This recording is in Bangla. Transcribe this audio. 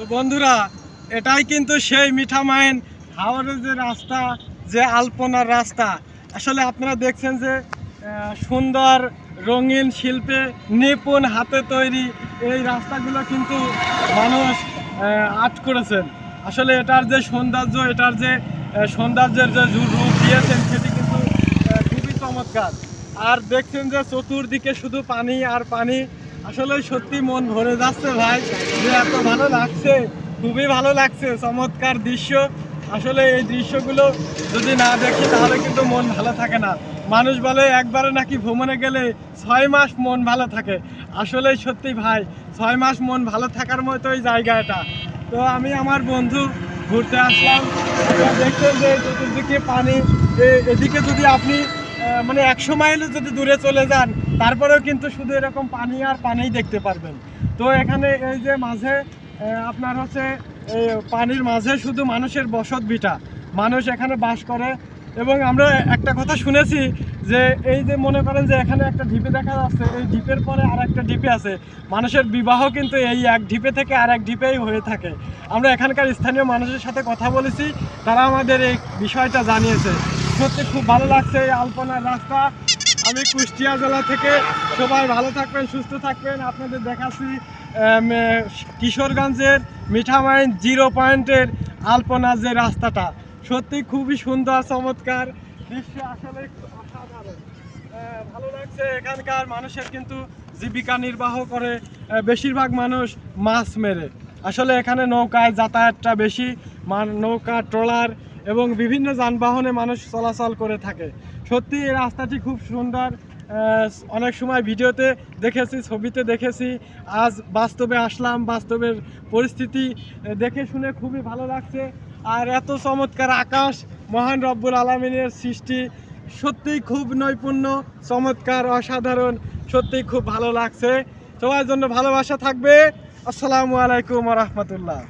তো বন্ধুরা, এটাই কিন্তু সেই মিঠামাইন হাওরের যে রাস্তা, যে আলপনার রাস্তা। আসলে আপনারা দেখছেন যে সুন্দর রঙিন শিল্পে নিপুণ হাতে তৈরি এই রাস্তাগুলো কিন্তু মানুষ আর্ট করেছেন। আসলে এটার যে সৌন্দর্য, এটার যে সৌন্দর্যের যে রূপ দিয়েছেন সেটি কিন্তু খুবই চমৎকার। আর দেখছেন যে চতুর্দিকে শুধু পানি আর পানি। আসলে সত্যি মন ভরে যাচ্ছে ভাই, যে এত ভালো লাগছে, খুবই ভালো লাগছে, চমৎকার দৃশ্য। আসলে এই দৃশ্যগুলো যদি না দেখি তাহলে কিন্তু মন ভালো থাকে না। মানুষ বলে একবারে নাকি ভ্রমণে গেলে 6 মাস মন ভালো থাকে। আসলে সত্যি ভাই, 6 মাস মন ভালো থাকার মতোই জায়গা এটা। তো আমি আমার বন্ধু ঘুরতে আসলাম। দেখছেন যে চতুর্দিকে পানি, এদিকে যদি আপনি মানে 100 মাইল যদি দূরে চলে যান তারপরেও কিন্তু শুধু এরকম পানি আর পানিই দেখতে পারবেন। তো এখানে এই যে মাঝে আপনার হচ্ছে এই পানির মাঝে শুধু মানুষের বসত ভিটা, মানুষ এখানে বাস করে। এবং আমরা একটা কথা শুনেছি যে এই যে মনে করেন যে এখানে একটা ঢিপে দেখা যাচ্ছে, এই ঢিপের পরে আর একটা ঢিপে আছে, মানুষের বিবাহ কিন্তু এই এক ঢিপে থেকে আর এক ঢিপেই হয়ে থাকে। আমরা এখানকার স্থানীয় মানুষের সাথে কথা বলেছি, তারা আমাদের এই বিষয়টা জানিয়েছে। সত্যি খুব ভালো লাগছে এই আলপনার রাস্তা। আমি কুষ্টিয়া জেলা থেকে। সবাই ভালো থাকবেন, সুস্থ থাকবেন। আপনাদের দেখাচ্ছি কিশোরগঞ্জের মিঠামাইন 0 পয়েন্টের আলপনার যে রাস্তাটা, সত্যি খুবই সুন্দর, চমৎকার দৃশ্য, আসলে অসাধারণ। ভালো লাগছে। এখানকার মানুষের কিন্তু জীবিকা নির্বাহ করে বেশিরভাগ মানুষ মাছ মেরে। আসলে এখানে নৌকায় যাতায়াতটা বেশি, নৌকা, ট্রলার এবং বিভিন্ন যানবাহনে মানুষ চলাচল করে থাকে। সত্যি এই রাস্তাটি খুব সুন্দর। অনেক সময় ভিডিওতে দেখেছি, ছবিতে দেখেছি, আজ বাস্তবে আসলাম, বাস্তবের পরিস্থিতি দেখে শুনে খুবই ভালো লাগছে। আর এত চমৎকার আকাশ মহান রব্বুল আলামিনের সৃষ্টি, সত্যিই খুব নৈপুণ্য, চমৎকার, অসাধারণ। সত্যিই খুব ভালো লাগছে। সবার জন্য ভালোবাসা থাকবে। আসসালামু আলাইকুম ওয়া রাহমাতুল্লাহ।